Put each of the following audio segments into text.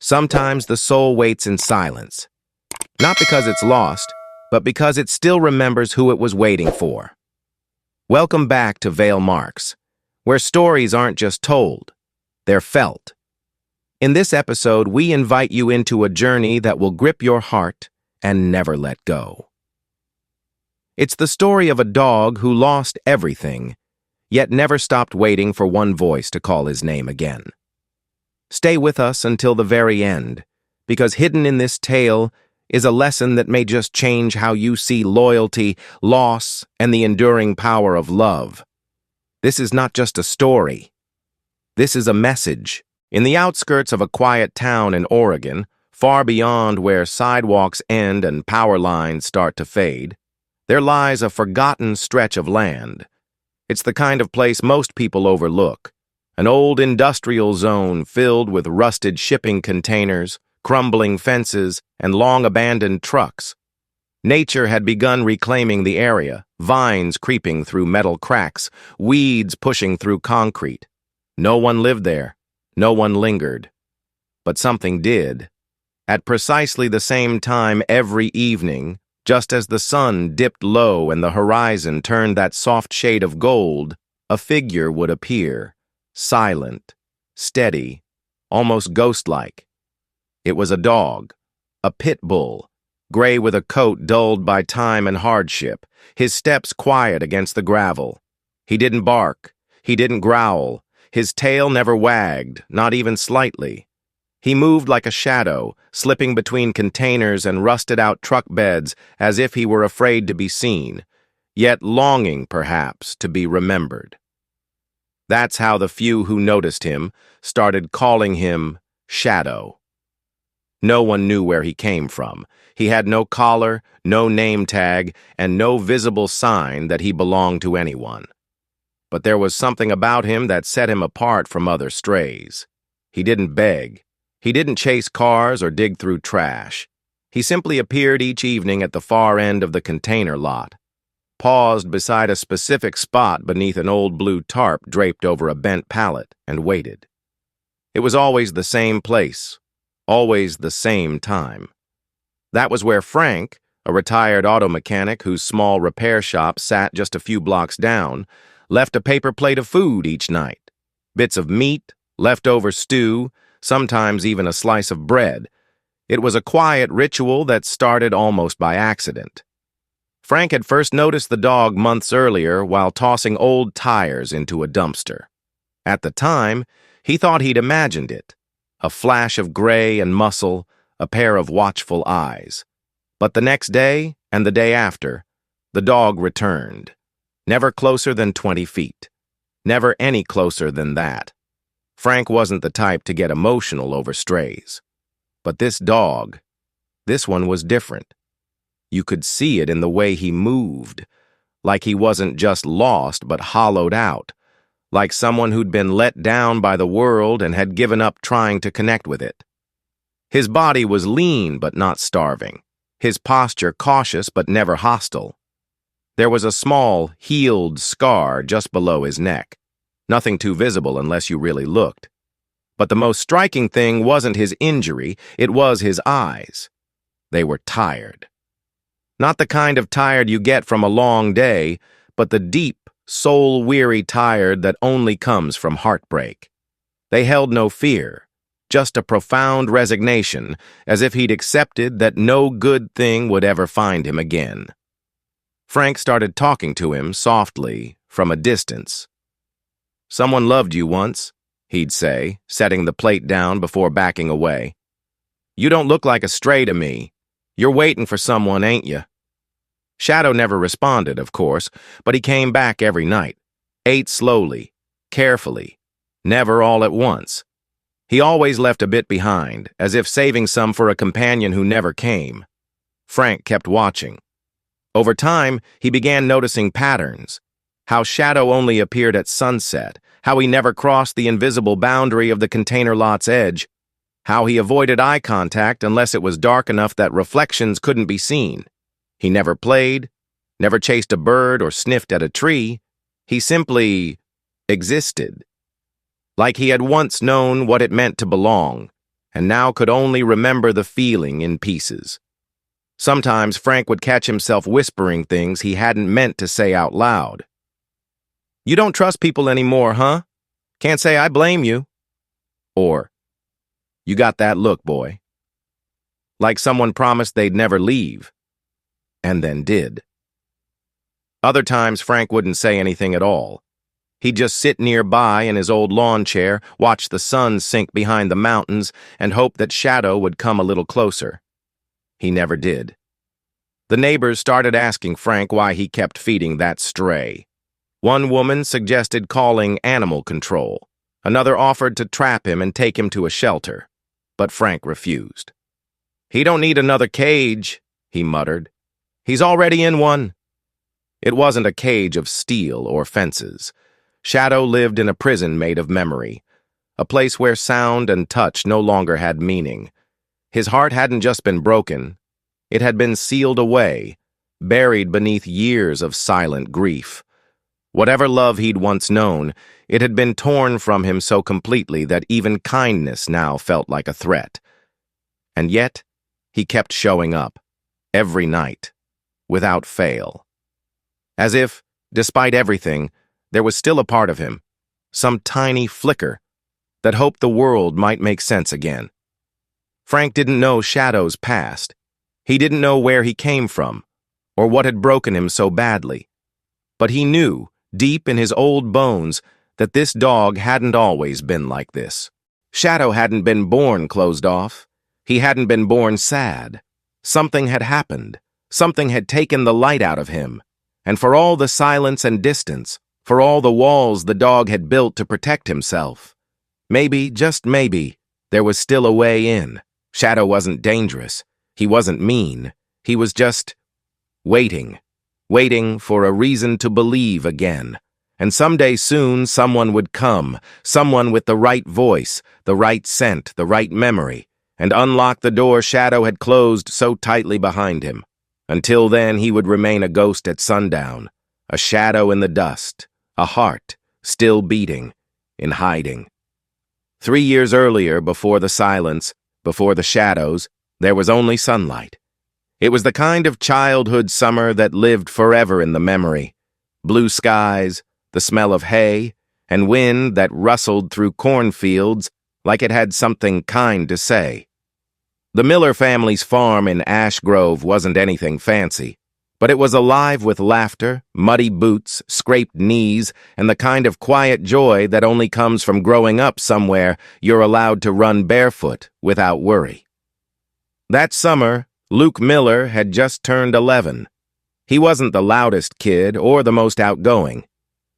Sometimes the soul waits in silence, not because it's lost, but because it still remembers who it was waiting for. Welcome back to Vale Marks, where stories aren't just told, they're felt. In this episode, we invite you into a journey that will grip your heart and never let go. It's the story of a dog who lost everything, yet never stopped waiting for one voice to call his name again. Stay with us until the very end, because hidden in this tale is a lesson that may just change how you see loyalty, loss, and the enduring power of love. This is not just a story. This is a message. In the outskirts of a quiet town in Oregon, far beyond where sidewalks end and power lines start to fade, there lies a forgotten stretch of land. It's the kind of place most people overlook. An old industrial zone filled with rusted shipping containers, crumbling fences, and long-abandoned trucks. Nature had begun reclaiming the area, vines creeping through metal cracks, weeds pushing through concrete. No one lived there. No one lingered. But something did. At precisely the same time every evening, just as the sun dipped low and the horizon turned that soft shade of gold, a figure would appear. Silent, steady, almost ghost-like. It was a dog, a Pitbull, gray with a coat dulled by time and hardship, his steps quiet against the gravel. He didn't bark, he didn't growl, his tail never wagged, not even slightly. He moved like a shadow, slipping between containers and rusted-out truck beds as if he were afraid to be seen, yet longing, perhaps, to be remembered. That's how the few who noticed him started calling him Shadow. No one knew where he came from. He had no collar, no name tag, and no visible sign that he belonged to anyone. But there was something about him that set him apart from other strays. He didn't beg. He didn't chase cars or dig through trash. He simply appeared each evening at the far end of the container lot, paused beside a specific spot beneath an old blue tarp draped over a bent pallet, and waited. It was always the same place, always the same time. That was where Frank, a retired auto mechanic whose small repair shop sat just a few blocks down, left a paper plate of food each night. Bits of meat, leftover stew, sometimes even a slice of bread. It was a quiet ritual that started almost by accident. Frank had first noticed the dog months earlier while tossing old tires into a dumpster. At the time, he thought he'd imagined it. A flash of gray and muscle, a pair of watchful eyes. But the next day, and the day after, the dog returned. Never closer than 20 feet. Never any closer than that. Frank wasn't the type to get emotional over strays. But this dog, this one was different. You could see it in the way he moved, like he wasn't just lost but hollowed out, like someone who'd been let down by the world and had given up trying to connect with it. His body was lean but not starving, his posture cautious but never hostile. There was a small, healed scar just below his neck, nothing too visible unless you really looked. But the most striking thing wasn't his injury, it was his eyes. They were tired. Not the kind of tired you get from a long day, but the deep, soul-weary tired that only comes from heartbreak. They held no fear, just a profound resignation, as if he'd accepted that no good thing would ever find him again. Frank started talking to him softly, from a distance. "Someone loved you once," he'd say, setting the plate down before backing away. "You don't look like a stray to me. You're waiting for someone, ain't you?" Shadow never responded, of course, but he came back every night, ate slowly, carefully, never all at once. He always left a bit behind, as if saving some for a companion who never came. Frank kept watching. Over time, he began noticing patterns. How Shadow only appeared at sunset, how he never crossed the invisible boundary of the container lot's edge, how he avoided eye contact unless it was dark enough that reflections couldn't be seen. He never played, never chased a bird or sniffed at a tree. He simply existed. Like he had once known what it meant to belong, and now could only remember the feeling in pieces. Sometimes Frank would catch himself whispering things he hadn't meant to say out loud. "You don't trust people anymore, huh? Can't say I blame you." Or, "You got that look, boy." Like someone promised they'd never leave, and then did. Other times Frank wouldn't say anything at all. He'd just sit nearby in his old lawn chair, watch the sun sink behind the mountains, and hope that Shadow would come a little closer. He never did. The neighbors started asking Frank why he kept feeding that stray. One woman suggested calling animal control. Another offered to trap him and take him to a shelter. But Frank refused. "He don't need another cage," he muttered. "He's already in one." It wasn't a cage of steel or fences. Shadow lived in a prison made of memory, a place where sound and touch no longer had meaning. His heart hadn't just been broken, it had been sealed away, buried beneath years of silent grief. Whatever love he'd once known, it had been torn from him so completely that even kindness now felt like a threat. And yet, he kept showing up, every night, without fail. As if, despite everything, there was still a part of him, some tiny flicker, that hoped the world might make sense again. Frank didn't know Shadow's past. He didn't know where he came from, or what had broken him so badly. But he knew, deep in his old bones, that this dog hadn't always been like this. Shadow hadn't been born closed off. He hadn't been born sad. Something had happened. Something had taken the light out of him. And for all the silence and distance, for all the walls the dog had built to protect himself, maybe, just maybe, there was still a way in. Shadow wasn't dangerous. He wasn't mean. He was just waiting for a reason to believe again. And someday soon someone would come, someone with the right voice, the right scent, the right memory, and unlock the door Shadow had closed so tightly behind him. Until then, he would remain a ghost at sundown, a shadow in the dust, a heart still beating, in hiding. 3 years earlier, before the silence, before the shadows, there was only sunlight. It was the kind of childhood summer that lived forever in the memory. Blue skies, the smell of hay, and wind that rustled through cornfields like it had something kind to say. The Miller family's farm in Ash Grove wasn't anything fancy, but it was alive with laughter, muddy boots, scraped knees, and the kind of quiet joy that only comes from growing up somewhere you're allowed to run barefoot without worry. That summer, Luke Miller had just turned 11. He wasn't the loudest kid or the most outgoing.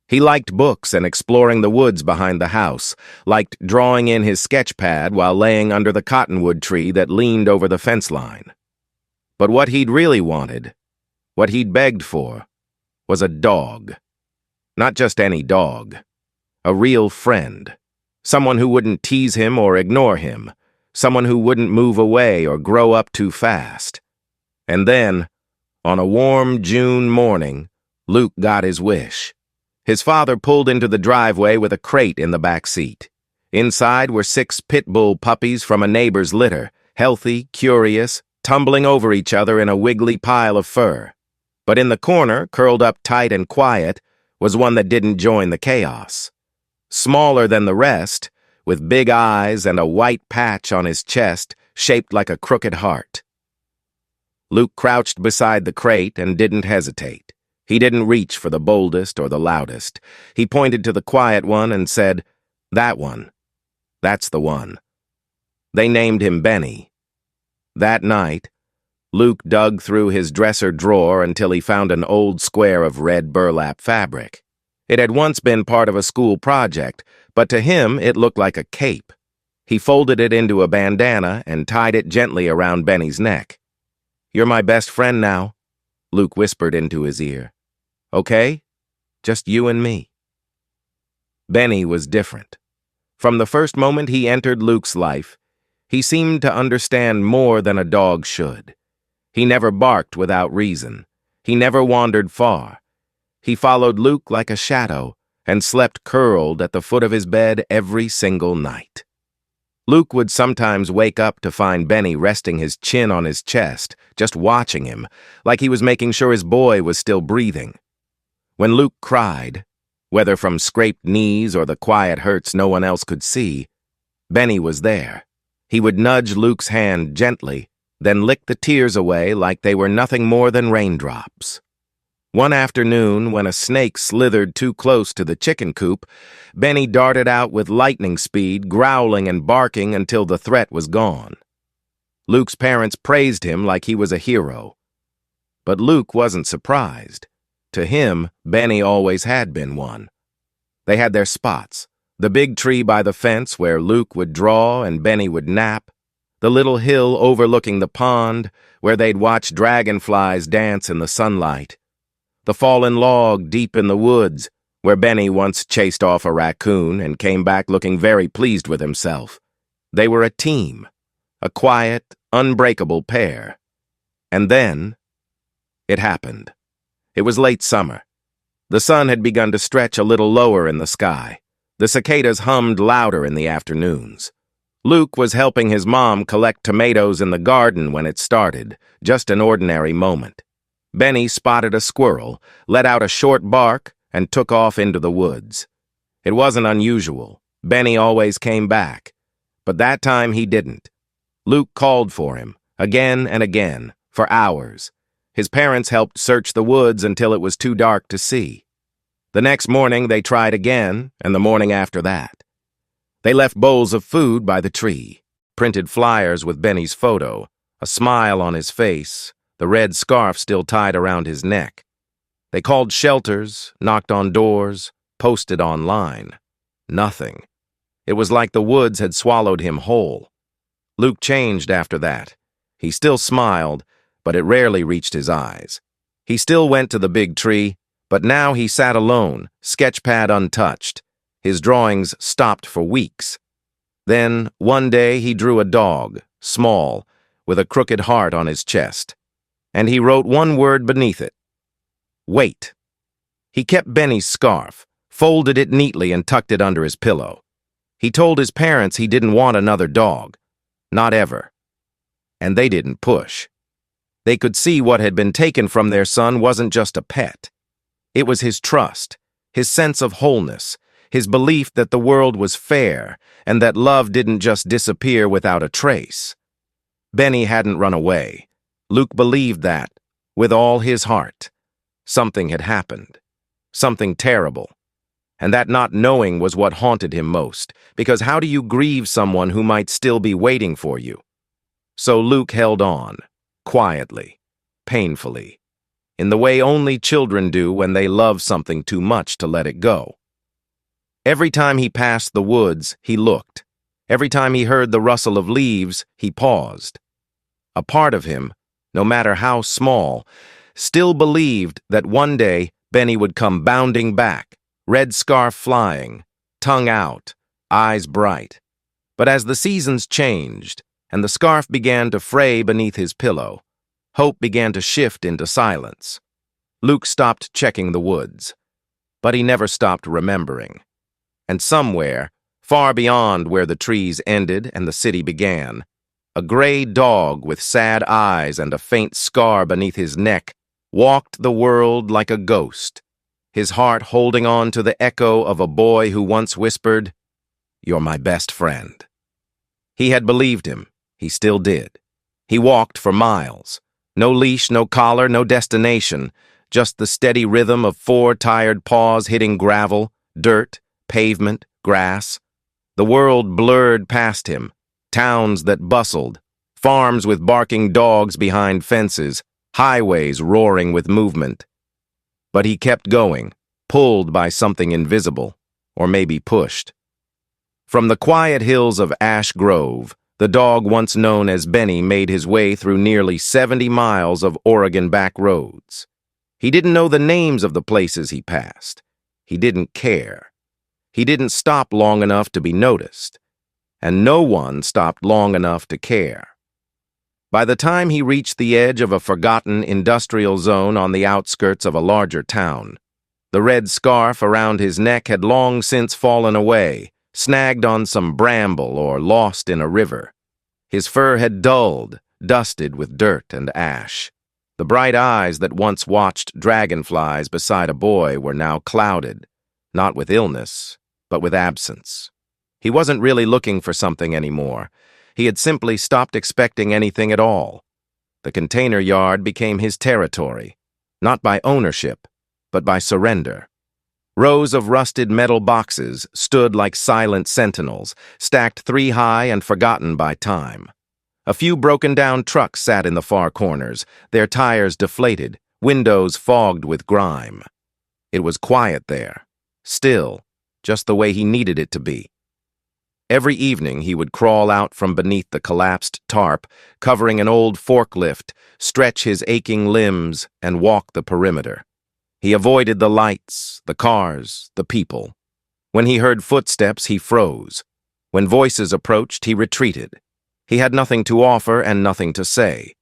He liked books and exploring the woods behind the house, liked drawing in his sketch pad while laying under the cottonwood tree that leaned over the fence line. But what he'd really wanted, what he'd begged for, was a dog. Not just any dog. A real friend. Someone who wouldn't tease him or ignore him. Someone who wouldn't move away or grow up too fast. And then, on a warm June morning, Luke got his wish. His father pulled into the driveway with a crate in the back seat. Inside were 6 Pitbull puppies from a neighbor's litter, healthy, curious, tumbling over each other in a wiggly pile of fur. But in the corner, curled up tight and quiet, was one that didn't join the chaos. Smaller than the rest, with big eyes and a white patch on his chest shaped like a crooked heart. Luke crouched beside the crate and didn't hesitate. He didn't reach for the boldest or the loudest. He pointed to the quiet one and said, "That one. That's the one." They named him Benny. That night, Luke dug through his dresser drawer until he found an old square of red burlap fabric. It had once been part of a school project, but to him it looked like a cape. He folded it into a bandana and tied it gently around Benny's neck. "You're my best friend now," Luke whispered into his ear. "Okay? Just you and me." Benny was different. From the first moment he entered Luke's life, he seemed to understand more than a dog should. He never barked without reason. He never wandered far. He followed Luke like a shadow and slept curled at the foot of his bed every single night. Luke would sometimes wake up to find Benny resting his chin on his chest, just watching him, like he was making sure his boy was still breathing. When Luke cried, whether from scraped knees or the quiet hurts no one else could see, Benny was there. He would nudge Luke's hand gently, then lick the tears away like they were nothing more than raindrops. One afternoon, when a snake slithered too close to the chicken coop, Benny darted out with lightning speed, growling and barking until the threat was gone. Luke's parents praised him like he was a hero. But Luke wasn't surprised. To him, Benny always had been one. They had their spots: the big tree by the fence where Luke would draw and Benny would nap, the little hill overlooking the pond where they'd watch dragonflies dance in the sunlight, the fallen log deep in the woods where Benny once chased off a raccoon and came back looking very pleased with himself. They were a team, a quiet, unbreakable pair. And then, it happened. It was late summer. The sun had begun to stretch a little lower in the sky. The cicadas hummed louder in the afternoons. Luke was helping his mom collect tomatoes in the garden when it started, just an ordinary moment. Benny spotted a squirrel, let out a short bark, and took off into the woods. It wasn't unusual. Benny always came back. But that time he didn't. Luke called for him, again and again, for hours. His parents helped search the woods until it was too dark to see. The next morning they tried again, and the morning after that. They left bowls of food by the tree, printed flyers with Benny's photo, a smile on his face, the red scarf still tied around his neck. They called shelters, knocked on doors, posted online. Nothing. It was like the woods had swallowed him whole. Luke changed after that. He still smiled, but it rarely reached his eyes. He still went to the big tree, but now he sat alone, sketchpad untouched. His drawings stopped for weeks. Then, one day, he drew a dog, small, with a crooked heart on his chest. And he wrote one word beneath it: wait. He kept Benny's scarf, folded it neatly and tucked it under his pillow. He told his parents he didn't want another dog. Not ever. And they didn't push. They could see what had been taken from their son wasn't just a pet. It was his trust, his sense of wholeness, his belief that the world was fair and that love didn't just disappear without a trace. Benny hadn't run away. Luke believed that, with all his heart. Something had happened. Something terrible. And that not knowing was what haunted him most, because how do you grieve someone who might still be waiting for you? So Luke held on, quietly, painfully, in the way only children do when they love something too much to let it go. Every time he passed the woods, he looked. Every time he heard the rustle of leaves, he paused. A part of him, no matter how small, still believed that one day Benny would come bounding back, red scarf flying, tongue out, eyes bright. But as the seasons changed, and the scarf began to fray beneath his pillow, hope began to shift into silence. Luke stopped checking the woods, but he never stopped remembering. And somewhere, far beyond where the trees ended and the city began, a gray dog with sad eyes and a faint scar beneath his neck walked the world like a ghost, his heart holding on to the echo of a boy who once whispered, "You're my best friend." He had believed him. He still did. He walked for miles. No leash, no collar, no destination, just the steady rhythm of 4 tired paws hitting gravel, dirt, pavement, grass. The world blurred past him, towns that bustled, farms with barking dogs behind fences, highways roaring with movement. But he kept going, pulled by something invisible, or maybe pushed. From the quiet hills of Ash Grove, the dog once known as Benny made his way through nearly 70 miles of Oregon back roads. He didn't know the names of the places he passed. He didn't care. He didn't stop long enough to be noticed. And no one stopped long enough to care. By the time he reached the edge of a forgotten industrial zone on the outskirts of a larger town, the red scarf around his neck had long since fallen away, snagged on some bramble or lost in a river. His fur had dulled, dusted with dirt and ash. The bright eyes that once watched dragonflies beside a boy were now clouded, not with illness, but with absence. He wasn't really looking for something anymore. He had simply stopped expecting anything at all. The container yard became his territory, not by ownership, but by surrender. Rows of rusted metal boxes stood like silent sentinels, stacked 3 high and forgotten by time. A few broken-down trucks sat in the far corners, their tires deflated, windows fogged with grime. It was quiet there, still, just the way he needed it to be. Every evening he would crawl out from beneath the collapsed tarp, covering an old forklift, stretch his aching limbs, and walk the perimeter. He avoided the lights, the cars, the people. When he heard footsteps, he froze. When voices approached, he retreated. He had nothing to offer and nothing to say.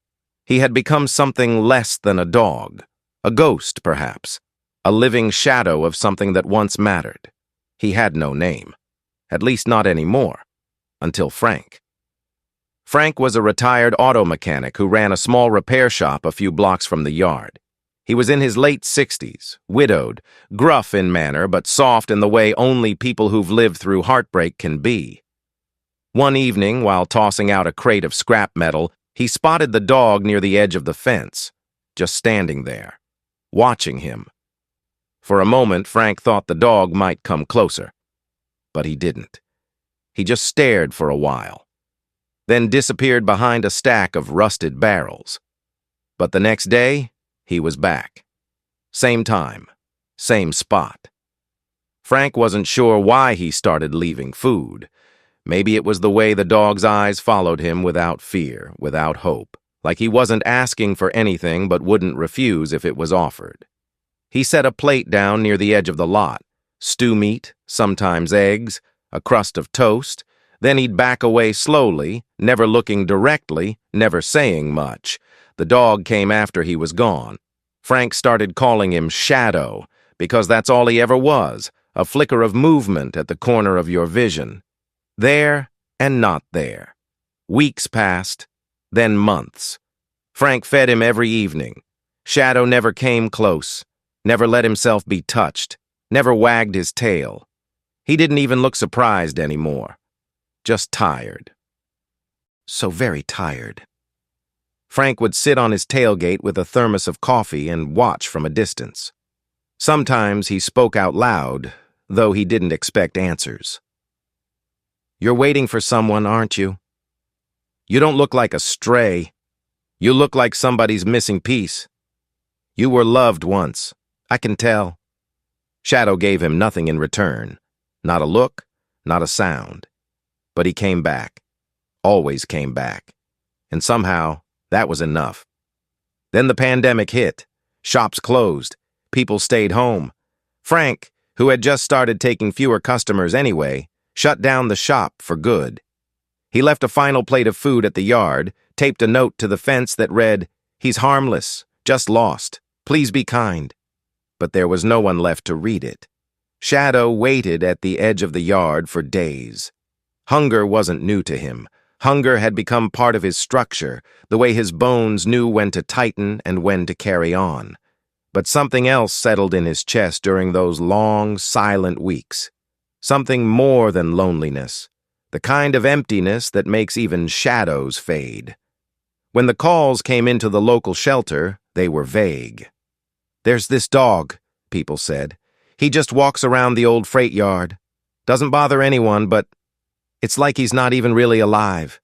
He had become something less than a dog, a ghost, perhaps, a living shadow of something that once mattered. He had no name, at least not anymore, until Frank. Frank was a retired auto mechanic who ran a small repair shop a few blocks from the yard. He was in his late 60s, widowed, gruff in manner but soft in the way only people who've lived through heartbreak can be. One evening, while tossing out a crate of scrap metal, he spotted the dog near the edge of the fence, just standing there, watching him. For a moment, Frank thought the dog might come closer, but he didn't. He just stared for a while, then disappeared behind a stack of rusted barrels. But the next day, he was back. Same time, same spot. Frank wasn't sure why he started leaving food. Maybe it was the way the dog's eyes followed him without fear, without hope, like he wasn't asking for anything but wouldn't refuse if it was offered. He set a plate down near the edge of the lot, stew meat, sometimes eggs, a crust of toast. Then he'd back away slowly, never looking directly, never saying much. The dog came after he was gone. Frank started calling him Shadow, because that's all he ever was, a flicker of movement at the corner of your vision. There and not there. Weeks passed, then months. Frank fed him every evening. Shadow never came close, never let himself be touched, never wagged his tail. He didn't even look surprised anymore. Just tired. So very tired. Frank would sit on his tailgate with a thermos of coffee and watch from a distance. Sometimes he spoke out loud, though he didn't expect answers. "You're waiting for someone, aren't you? You don't look like a stray. You look like somebody's missing piece. You were loved once, I can tell." Shadow gave him nothing in return. Not a look, not a sound. But he came back. Always came back. And somehow, that was enough. Then the pandemic hit. Shops closed. People stayed home. Frank, who had just started taking fewer customers anyway, shut down the shop for good. He left a final plate of food at the yard, taped a note to the fence that read, "He's harmless, just lost. Please be kind." But there was no one left to read it. Shadow waited at the edge of the yard for days. Hunger wasn't new to him. Hunger had become part of his structure, the way his bones knew when to tighten and when to carry on. But something else settled in his chest during those long, silent weeks. Something more than loneliness, the kind of emptiness that makes even shadows fade. When the calls came into the local shelter, they were vague. "There's this dog," people said. "He just walks around the old freight yard. Doesn't bother anyone, but it's like he's not even really alive."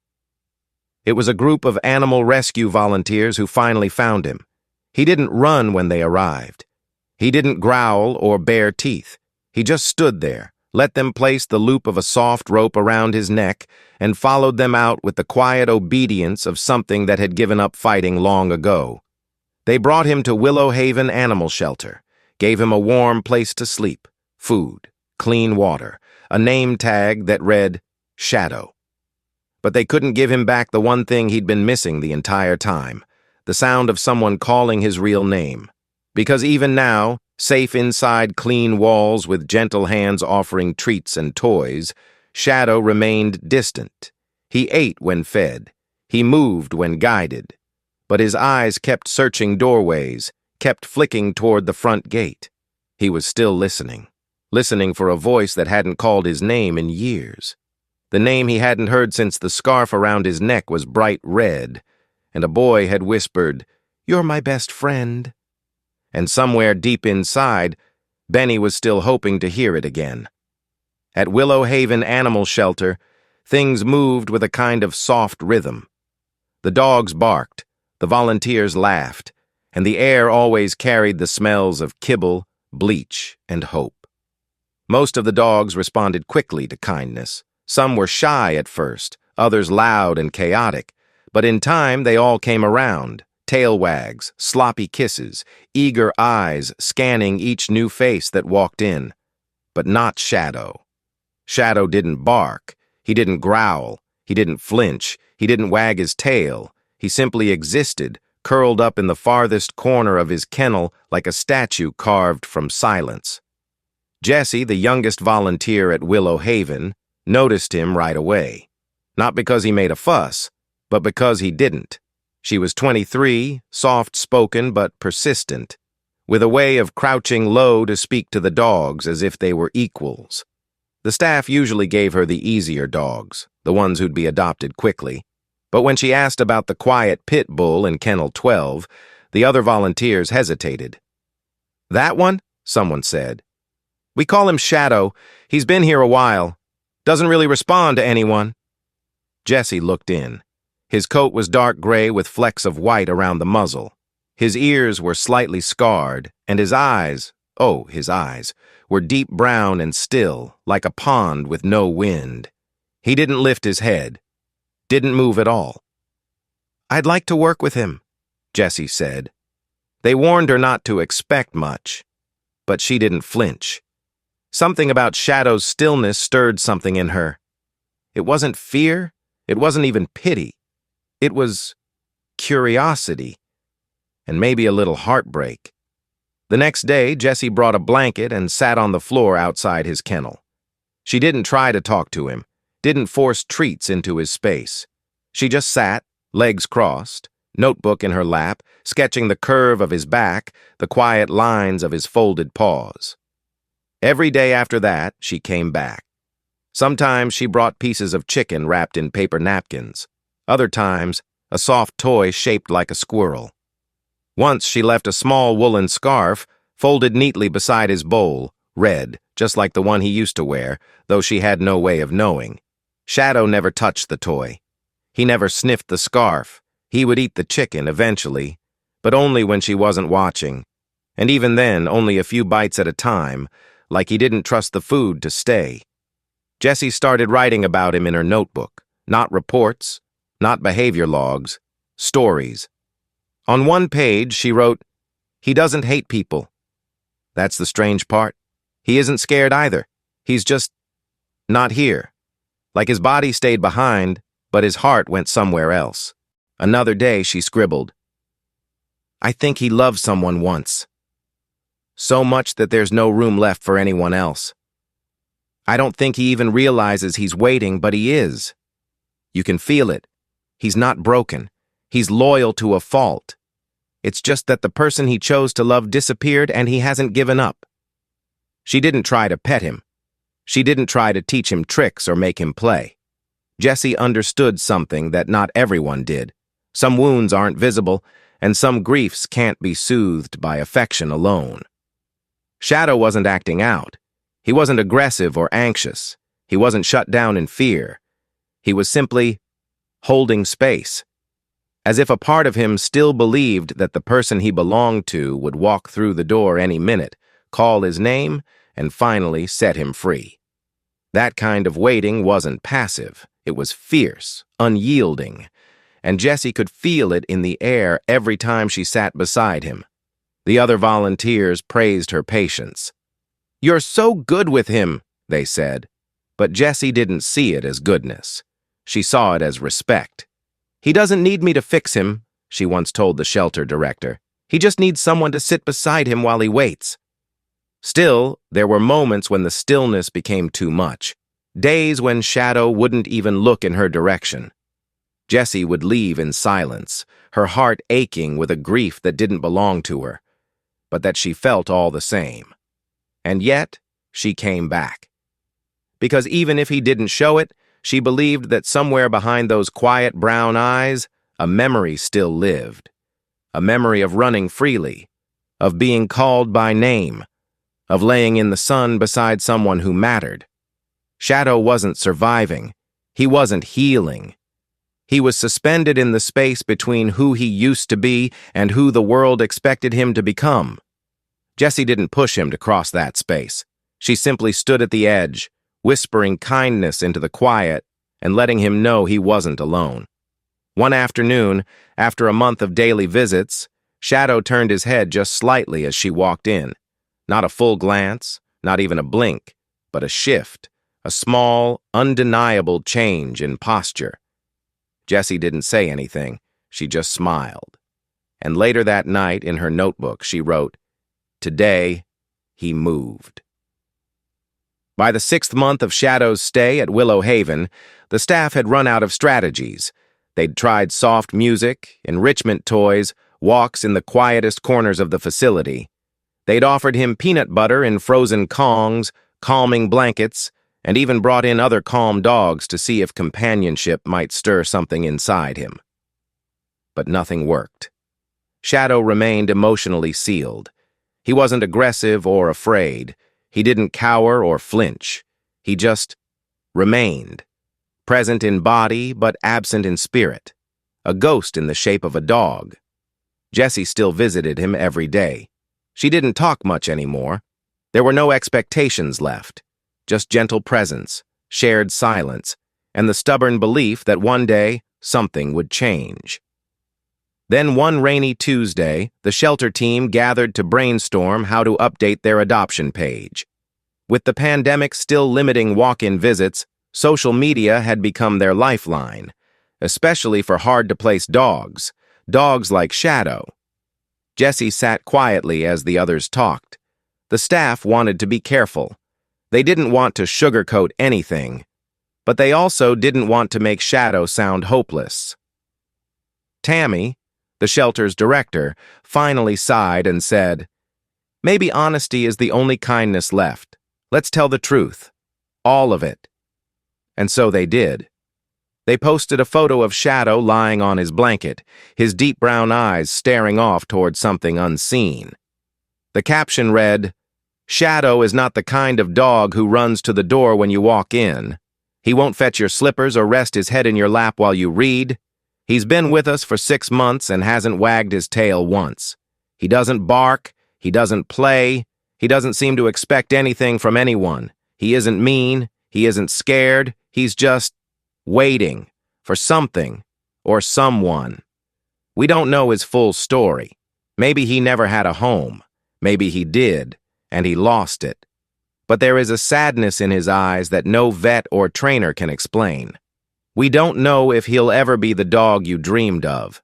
It was a group of animal rescue volunteers who finally found him. He didn't run when they arrived. He didn't growl or bare teeth. He just stood there, let them place the loop of a soft rope around his neck, and followed them out with the quiet obedience of something that had given up fighting long ago. They brought him to Willow Haven Animal Shelter, gave him a warm place to sleep, food, clean water, a name tag that read Shadow. But they couldn't give him back the one thing he'd been missing the entire time, the sound of someone calling his real name. Because even now, safe inside clean walls with gentle hands offering treats and toys, Shadow remained distant. He ate when fed. He moved when guided. But his eyes kept searching doorways, kept flicking toward the front gate. He was still listening for a voice that hadn't called his name in years. The name he hadn't heard since the scarf around his neck was bright red, and a boy had whispered, "You're my best friend." And somewhere deep inside, Benny was still hoping to hear it again. At Willow Haven Animal Shelter, things moved with a kind of soft rhythm. The dogs barked, the volunteers laughed, and the air always carried the smells of kibble, bleach, and hope. Most of the dogs responded quickly to kindness. Some were shy at first, others loud and chaotic, but in time they all came around, tail wags, sloppy kisses, eager eyes scanning each new face that walked in. But not Shadow. Shadow didn't bark, he didn't growl, he didn't flinch, he didn't wag his tail. He simply existed, curled up in the farthest corner of his kennel like a statue carved from silence. Jessie, the youngest volunteer at Willow Haven, noticed him right away. Not because he made a fuss, but because he didn't. She was 23, soft-spoken but persistent, with a way of crouching low to speak to the dogs as if they were equals. The staff usually gave her the easier dogs, the ones who'd be adopted quickly. But when she asked about the quiet Pitbull in Kennel 12, the other volunteers hesitated. "That one?" someone said. "We call him Shadow. He's been here a while. Doesn't really respond to anyone." Jessie looked in. His coat was dark gray with flecks of white around the muzzle. His ears were slightly scarred, and his eyes, were deep brown and still, like a pond with no wind. He didn't lift his head. Didn't move at all. "I'd like to work with him," Jessie said. They warned her not to expect much, but she didn't flinch. Something about Shadow's stillness stirred something in her. It wasn't fear, it wasn't even pity. It was curiosity, and maybe a little heartbreak. The next day, Jessie brought a blanket and sat on the floor outside his kennel. She didn't try to talk to him, didn't force treats into his space. She just sat, legs crossed, notebook in her lap, sketching the curve of his back, the quiet lines of his folded paws. Every day after that, she came back. Sometimes she brought pieces of chicken wrapped in paper napkins. Other times, a soft toy shaped like a squirrel. Once she left a small woolen scarf, folded neatly beside his bowl, red, just like the one he used to wear, though she had no way of knowing. Shadow never touched the toy. He never sniffed the scarf. He would eat the chicken eventually, but only when she wasn't watching. And even then, only a few bites at a time, like he didn't trust the food to stay. Jessie started writing about him in her notebook. Not reports, not behavior logs, stories. On one page, she wrote, "He doesn't hate people. That's the strange part. He isn't scared either. He's just not here. Like his body stayed behind, but his heart went somewhere else." Another day, she scribbled, "I think he loved someone once. So much that there's no room left for anyone else. I don't think he even realizes he's waiting, but he is. You can feel it. He's not broken. He's loyal to a fault. It's just that the person he chose to love disappeared and he hasn't given up." She didn't try to pet him. She didn't try to teach him tricks or make him play. Jessie understood something that not everyone did. Some wounds aren't visible, and some griefs can't be soothed by affection alone. Shadow wasn't acting out. He wasn't aggressive or anxious. He wasn't shut down in fear. He was simply holding space, as if a part of him still believed that the person he belonged to would walk through the door any minute, call his name, and finally set him free. That kind of waiting wasn't passive. It was fierce, unyielding, and Jessie could feel it in the air every time she sat beside him. The other volunteers praised her patience. "You're so good with him," they said. But Jessie didn't see it as goodness. She saw it as respect. "He doesn't need me to fix him," she once told the shelter director. "He just needs someone to sit beside him while he waits." Still, there were moments when the stillness became too much. Days when Shadow wouldn't even look in her direction. Jessie would leave in silence, her heart aching with a grief that didn't belong to her, but that she felt all the same. And yet, she came back. Because even if he didn't show it, she believed that somewhere behind those quiet brown eyes, a memory still lived. A memory of running freely, of being called by name, of laying in the sun beside someone who mattered. Shadow wasn't surviving. He wasn't healing. He was suspended in the space between who he used to be and who the world expected him to become. Jessie didn't push him to cross that space. She simply stood at the edge, whispering kindness into the quiet and letting him know he wasn't alone. One afternoon, after a month of daily visits, Shadow turned his head just slightly as she walked in. Not a full glance, not even a blink, but a shift, a small, undeniable change in posture. Jessie didn't say anything, she just smiled. And later that night, in her notebook, she wrote, "Today, he moved." By the 6th month of Shadow's stay at Willow Haven, the staff had run out of strategies. They'd tried soft music, enrichment toys, walks in the quietest corners of the facility. They'd offered him peanut butter in frozen Kongs, calming blankets, and even brought in other calm dogs to see if companionship might stir something inside him. But nothing worked. Shadow remained emotionally sealed. He wasn't aggressive or afraid. He didn't cower or flinch. He just remained, present in body but absent in spirit, a ghost in the shape of a dog. Jessie still visited him every day. She didn't talk much anymore. There were no expectations left, just gentle presence, shared silence, and the stubborn belief that one day something would change. Then one rainy Tuesday, the shelter team gathered to brainstorm how to update their adoption page. With the pandemic still limiting walk-in visits, social media had become their lifeline, especially for hard-to-place dogs, dogs like Shadow. Jessie sat quietly as the others talked. The staff wanted to be careful. They didn't want to sugarcoat anything, but they also didn't want to make Shadow sound hopeless. Tammy, the shelter's director, finally sighed and said, "Maybe honesty is the only kindness left. Let's tell the truth. All of it." And so they did. They posted a photo of Shadow lying on his blanket, his deep brown eyes staring off toward something unseen. The caption read, "Shadow is not the kind of dog who runs to the door when you walk in. He won't fetch your slippers or rest his head in your lap while you read. He's been with us for 6 months and hasn't wagged his tail once. He doesn't bark, he doesn't play, he doesn't seem to expect anything from anyone. He isn't mean, he isn't scared, he's just waiting for something or someone. We don't know his full story. Maybe he never had a home. Maybe he did, and he lost it. But there is a sadness in his eyes that no vet or trainer can explain. We don't know if he'll ever be the dog you dreamed of,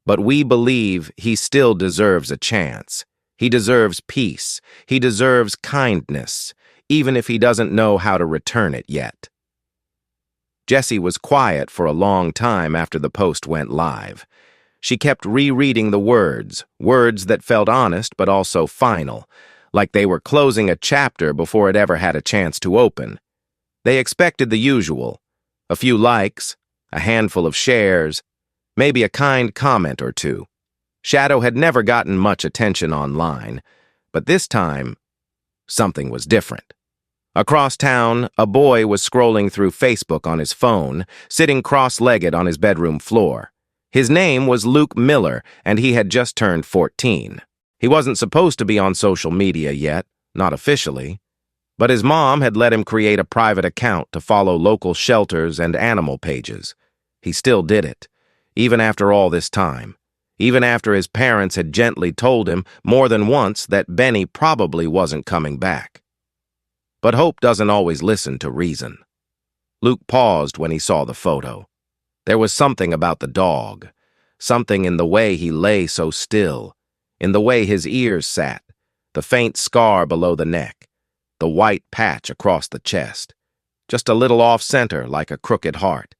but we believe he still deserves a chance. He deserves peace. He deserves kindness, even if he doesn't know how to return it yet." Jessie was quiet for a long time after the post went live. She kept rereading the words that felt honest but also final, like they were closing a chapter before it ever had a chance to open. They expected the usual: a few likes, a handful of shares, maybe a kind comment or two. Shadow had never gotten much attention online, but this time, something was different. Across town, a boy was scrolling through Facebook on his phone, sitting cross-legged on his bedroom floor. His name was Luke Miller, and he had just turned 14. He wasn't supposed to be on social media yet, not officially, but his mom had let him create a private account to follow local shelters and animal pages. He still did it, even after all this time, even after his parents had gently told him more than once that Benny probably wasn't coming back. But hope doesn't always listen to reason. Luke paused when he saw the photo. There was something about the dog, something in the way he lay so still, in the way his ears sat, the faint scar below the neck, the white patch across the chest. just a little off-center like a crooked heart.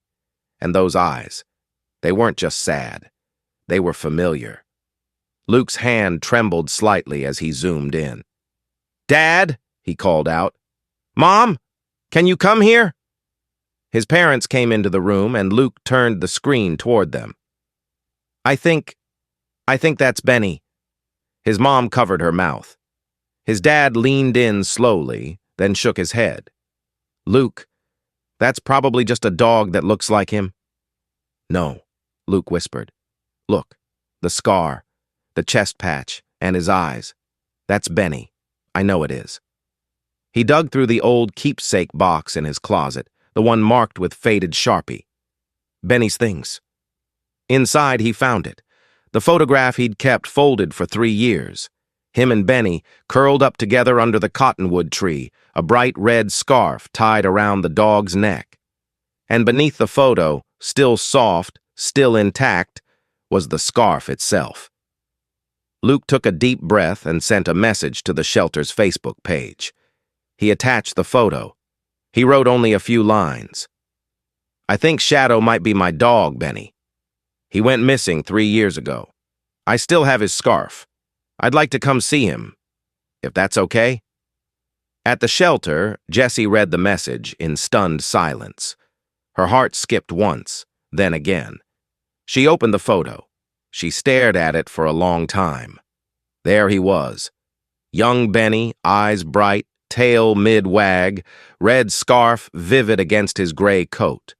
And those eyes, they weren't just sad. They were familiar. Luke's hand trembled slightly as he zoomed in. "Dad," he called out. "Mom, can you come here?" His parents came into the room and Luke turned the screen toward them. I think that's Benny." His mom covered her mouth. His dad leaned in slowly, then shook his head. "Luke, that's probably just a dog that looks like him." "No," Luke whispered. "Look, the scar, the chest patch, and his eyes. That's Benny. I know it is." He dug through the old keepsake box in his closet, the one marked with faded Sharpie. Benny's things. Inside, he found it. The photograph he'd kept folded for 3 years. Him and Benny curled up together under the cottonwood tree, a bright red scarf tied around the dog's neck. And beneath the photo, still soft, still intact, was the scarf itself. Luke took a deep breath and sent a message to the shelter's Facebook page. He attached the photo. He wrote only a few lines. "I think Shadow might be my dog, Benny. He went missing 3 years ago. I still have his scarf. I'd like to come see him, if that's okay." At the shelter, Jessie read the message in stunned silence. Her heart skipped once, then again. She opened the photo. She stared at it for a long time. There he was. Young Benny, eyes bright, tail mid-wag, red scarf vivid against his gray coat.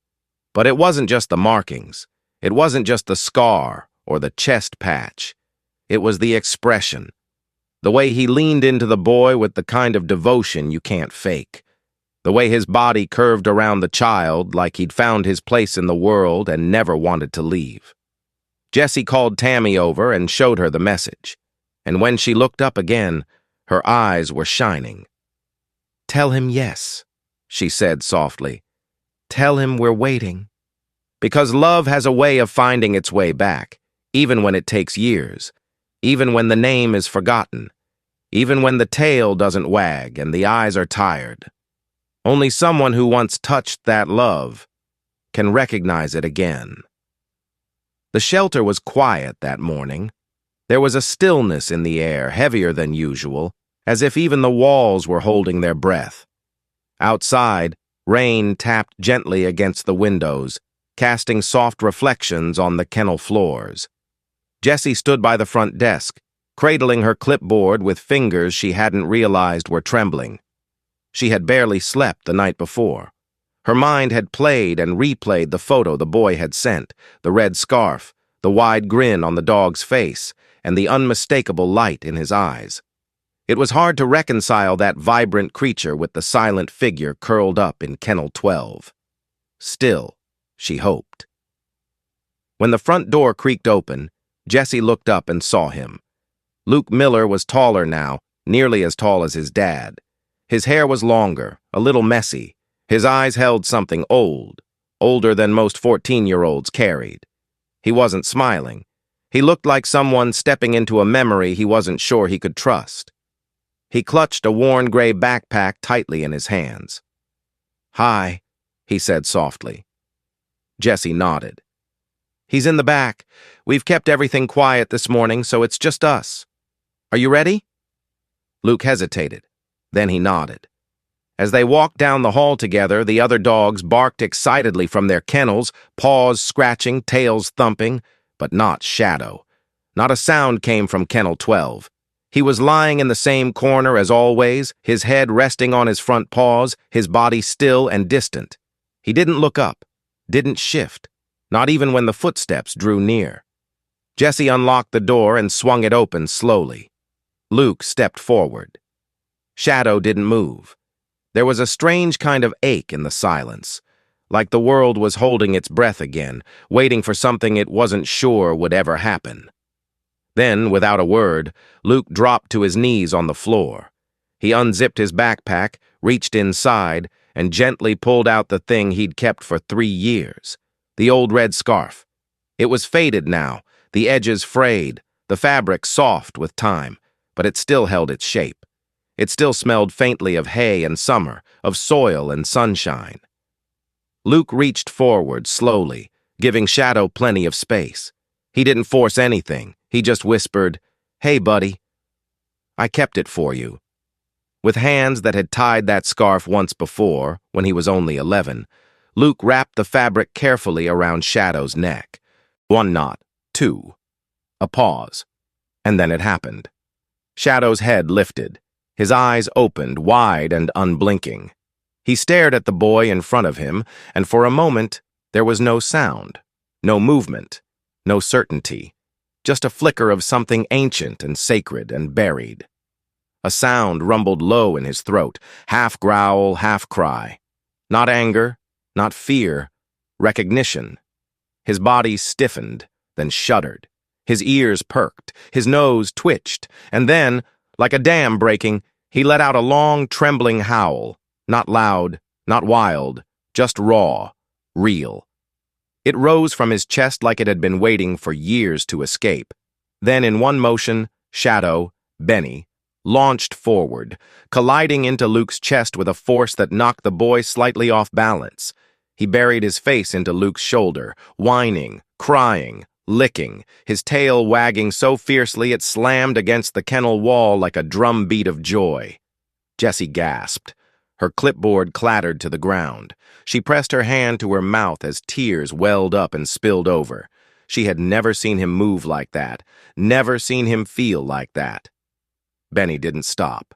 But it wasn't just the markings. It wasn't just the scar or the chest patch. It was the expression. The way he leaned into the boy with the kind of devotion you can't fake. The way his body curved around the child like he'd found his place in the world and never wanted to leave. Jessie called Tammy over and showed her the message. And when she looked up again, her eyes were shining. "Tell him yes," she said softly. "Tell him we're waiting." Because love has a way of finding its way back, even when it takes years, even when the name is forgotten, even when the tail doesn't wag and the eyes are tired. Only someone who once touched that love can recognize it again. The shelter was quiet that morning. There was a stillness in the air, heavier than usual, as if even the walls were holding their breath. Outside, rain tapped gently against the windows, casting soft reflections on the kennel floors. Jessie stood by the front desk, cradling her clipboard with fingers she hadn't realized were trembling. She had barely slept the night before. Her mind had played and replayed the photo the boy had sent, the red scarf, the wide grin on the dog's face, and the unmistakable light in his eyes. It was hard to reconcile that vibrant creature with the silent figure curled up in Kennel 12. Still, she hoped. When the front door creaked open, Jessie looked up and saw him. Luke Miller was taller now, nearly as tall as his dad. His hair was longer, a little messy. His eyes held something old, older than most 14-year-olds carried. He wasn't smiling. He looked like someone stepping into a memory he wasn't sure he could trust. He clutched a worn gray backpack tightly in his hands. "Hi," he said softly. Jessie nodded. "He's in the back. We've kept everything quiet this morning, so it's just us. Are you ready?" Luke hesitated. Then he nodded. As they walked down the hall together, the other dogs barked excitedly from their kennels, paws scratching, tails thumping, but not Shadow. Not a sound came from Kennel 12. He was lying in the same corner as always, his head resting on his front paws, his body still and distant. He didn't look up, didn't shift, not even when the footsteps drew near. Jessie unlocked the door and swung it open slowly. Luke stepped forward. Shadow didn't move. There was a strange kind of ache in the silence, like the world was holding its breath again, waiting for something it wasn't sure would ever happen. Then, without a word, Luke dropped to his knees on the floor. He unzipped his backpack, reached inside, and gently pulled out the thing he'd kept for 3 years, the old red scarf. It was faded now, the edges frayed, the fabric soft with time, but it still held its shape. It still smelled faintly of hay and summer, of soil and sunshine. Luke reached forward slowly, giving Shadow plenty of space. He didn't force anything. He just whispered, "Hey, buddy. I kept it for you." With hands that had tied that scarf once before, when he was only 11, Luke wrapped the fabric carefully around Shadow's neck. One knot, two. A pause. And then it happened. Shadow's head lifted. His eyes opened, wide and unblinking. He stared at the boy in front of him, and for a moment, there was no sound, no movement, no certainty, just a flicker of something ancient and sacred and buried. A sound rumbled low in his throat, half growl, half cry. Not anger, not fear, recognition. His body stiffened, then shuddered. His ears perked, his nose twitched, and then, like a dam breaking, he let out a long, trembling howl. Not loud, not wild, just raw, real. It rose from his chest like it had been waiting for years to escape. Then, in one motion, Shadow, Benny, launched forward, colliding into Luke's chest with a force that knocked the boy slightly off balance. He buried his face into Luke's shoulder, whining, crying, licking, his tail wagging so fiercely it slammed against the kennel wall like a drum beat of joy. Jessie gasped. Her clipboard clattered to the ground. She pressed her hand to her mouth as tears welled up and spilled over. She had never seen him move like that, never seen him feel like that. Benny didn't stop.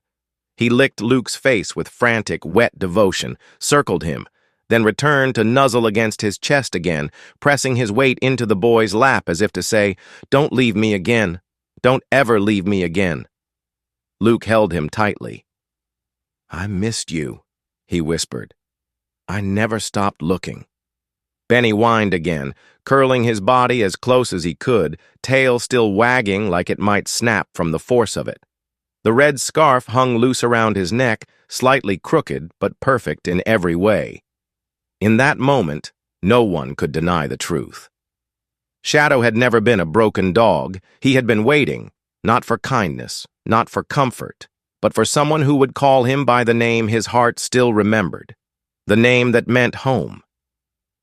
He licked Luke's face with frantic, wet devotion, circled him, then returned to nuzzle against his chest again, pressing his weight into the boy's lap as if to say, "Don't leave me again. Don't ever leave me again." Luke held him tightly. "I missed you," he whispered. "I never stopped looking." Benny whined again, curling his body as close as he could, tail still wagging like it might snap from the force of it. The red scarf hung loose around his neck, slightly crooked but perfect in every way. In that moment, no one could deny the truth. Shadow had never been a broken dog. He had been waiting, not for kindness, not for comfort, but for someone who would call him by the name his heart still remembered, the name that meant home.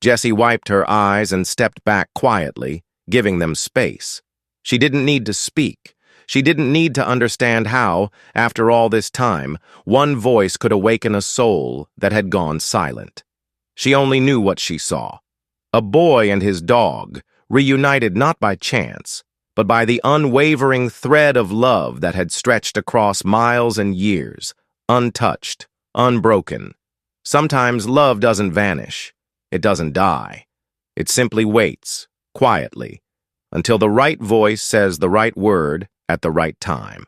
Jessie wiped her eyes and stepped back quietly, giving them space. She didn't need to speak. She didn't need to understand how, after all this time, one voice could awaken a soul that had gone silent. She only knew what she saw. A boy and his dog, reunited not by chance, but by the unwavering thread of love that had stretched across miles and years, untouched, unbroken. Sometimes love doesn't vanish. It doesn't die. It simply waits, quietly, until the right voice says the right word at the right time.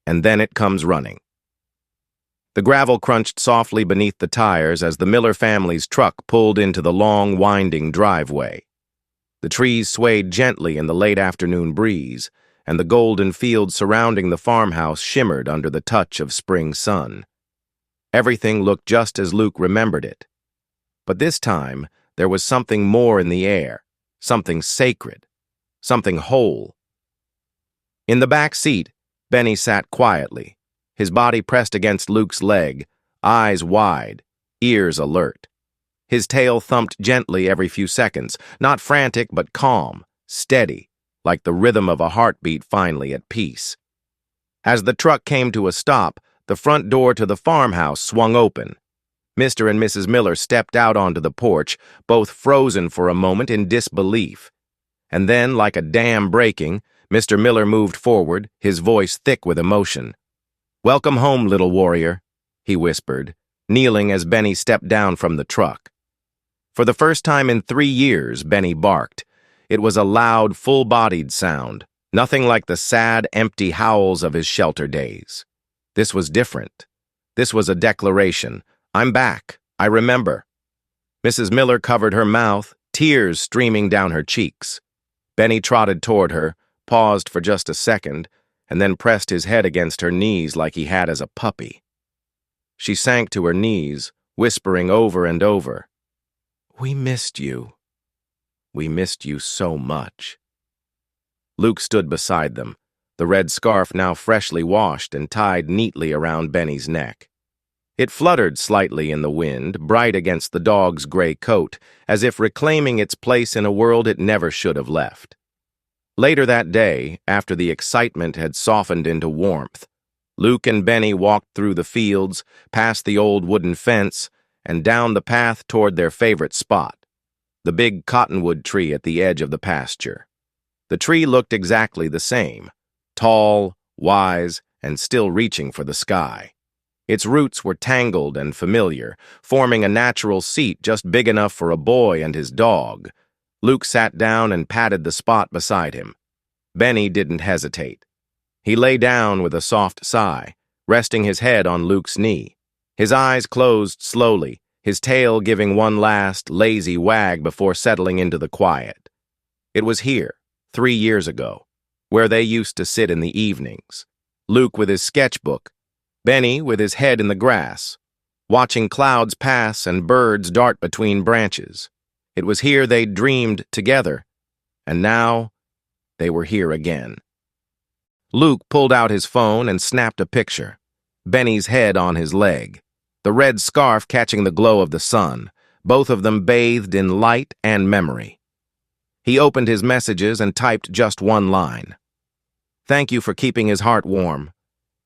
And then it comes running. The gravel crunched softly beneath the tires as the Miller family's truck pulled into the long, winding driveway. The trees swayed gently in the late afternoon breeze, and the golden fields surrounding the farmhouse shimmered under the touch of spring sun. Everything looked just as Luke remembered it. But this time, there was something more in the air, something sacred, something whole. In the back seat, Benny sat quietly, his body pressed against Luke's leg, eyes wide, ears alert. His tail thumped gently every few seconds, not frantic but calm, steady, like the rhythm of a heartbeat finally at peace. As the truck came to a stop, the front door to the farmhouse swung open. Mr. and Mrs. Miller stepped out onto the porch, both frozen for a moment in disbelief. And then, like a dam breaking, Mr. Miller moved forward, his voice thick with emotion. "Welcome home, little warrior," he whispered, kneeling as Benny stepped down from the truck. For the first time in 3 years, Benny barked. It was a loud, full-bodied sound, nothing like the sad, empty howls of his shelter days. This was different. This was a declaration. "I'm back. I remember." Mrs. Miller covered her mouth, tears streaming down her cheeks. Benny trotted toward her, paused for just a second, and then pressed his head against her knees like he had as a puppy. She sank to her knees, whispering over and over, "We missed you. We missed you so much." Luke stood beside them, the red scarf now freshly washed and tied neatly around Benny's neck. It fluttered slightly in the wind, bright against the dog's gray coat, as if reclaiming its place in a world it never should have left. Later that day, after the excitement had softened into warmth, Luke and Benny walked through the fields, past the old wooden fence, and down the path toward their favorite spot, the big cottonwood tree at the edge of the pasture. The tree looked exactly the same, tall, wise, and still reaching for the sky. Its roots were tangled and familiar, forming a natural seat just big enough for a boy and his dog. Luke sat down and patted the spot beside him. Benny didn't hesitate. He lay down with a soft sigh, resting his head on Luke's knee. His eyes closed slowly, his tail giving one last, lazy wag before settling into the quiet. It was here, 3 years ago, where they used to sit in the evenings. Luke with his sketchbook, Benny with his head in the grass, watching clouds pass and birds dart between branches. It was here they'd dreamed together, and now they were here again. Luke pulled out his phone and snapped a picture, Benny's head on his leg, the red scarf catching the glow of the sun, both of them bathed in light and memory. He opened his messages and typed just one line. "Thank you for keeping his heart warm,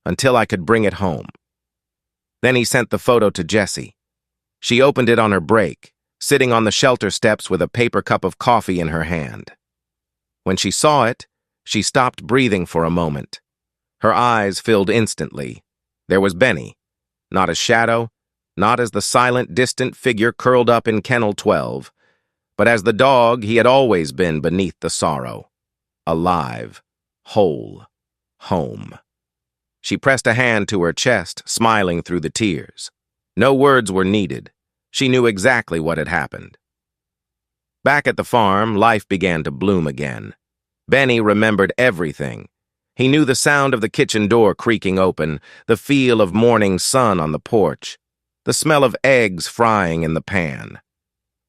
until I could bring it home." Then he sent the photo to Jessie. She opened it on her break, sitting on the shelter steps with a paper cup of coffee in her hand. When she saw it, she stopped breathing for a moment. Her eyes filled instantly. There was Benny, not as shadow, not as the silent, distant figure curled up in Kennel 12, but as the dog he had always been beneath the sorrow. Alive, whole, home. She pressed a hand to her chest, smiling through the tears. No words were needed. She knew exactly what had happened. Back at the farm, life began to bloom again. Benny remembered everything. He knew the sound of the kitchen door creaking open, the feel of morning sun on the porch, the smell of eggs frying in the pan.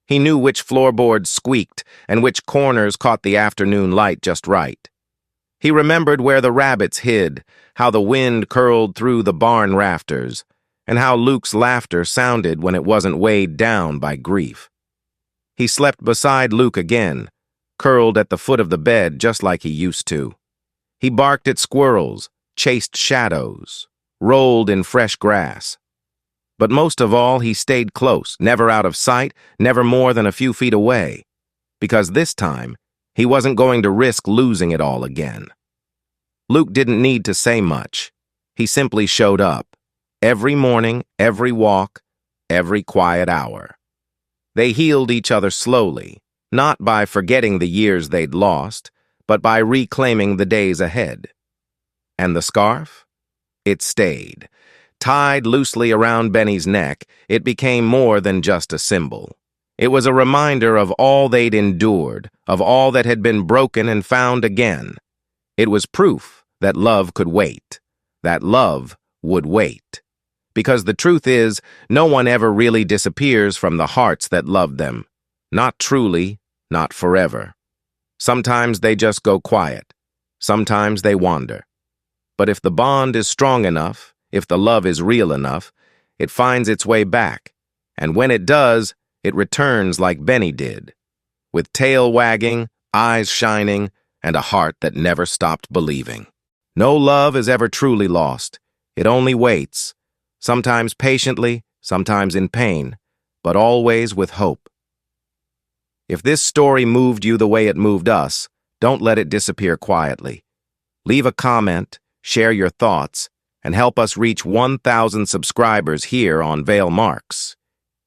He knew which floorboards squeaked and which corners caught the afternoon light just right. He remembered where the rabbits hid, how the wind curled through the barn rafters, and how Luke's laughter sounded when it wasn't weighed down by grief. He slept beside Luke again, curled at the foot of the bed just like he used to. He barked at squirrels, chased shadows, rolled in fresh grass. But most of all, he stayed close, never out of sight, never more than a few feet away, because this time, he wasn't going to risk losing it all again. Luke didn't need to say much. He simply showed up. Every morning, every walk, every quiet hour. They healed each other slowly, not by forgetting the years they'd lost, but by reclaiming the days ahead. And the scarf? It stayed. Tied loosely around Benny's neck, it became more than just a symbol. It was a reminder of all they'd endured, of all that had been broken and found again. It was proof that love could wait, that love would wait. Because the truth is, no one ever really disappears from the hearts that loved them. Not truly, not forever. Sometimes they just go quiet. Sometimes they wander. But if the bond is strong enough, if the love is real enough, it finds its way back. And when it does, it returns like Benny did, with tail wagging, eyes shining, and a heart that never stopped believing. No love is ever truly lost. It only waits, sometimes patiently, sometimes in pain, but always with hope. If this story moved you the way it moved us, don't let it disappear quietly. Leave a comment, share your thoughts, and help us reach 1,000 subscribers here on Vale Marks.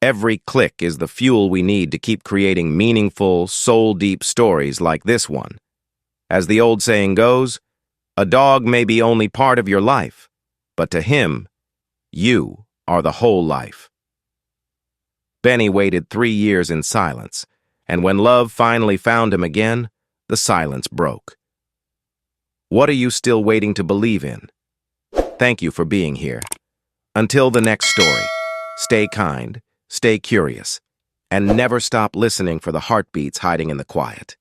Every click is the fuel we need to keep creating meaningful, soul-deep stories like this one. As the old saying goes, a dog may be only part of your life, but to him, you are the whole life. Benny waited 3 years in silence, and when love finally found him again, the silence broke. What are you still waiting to believe in? Thank you for being here. Until the next story, stay kind, stay curious, and never stop listening for the heartbeats hiding in the quiet.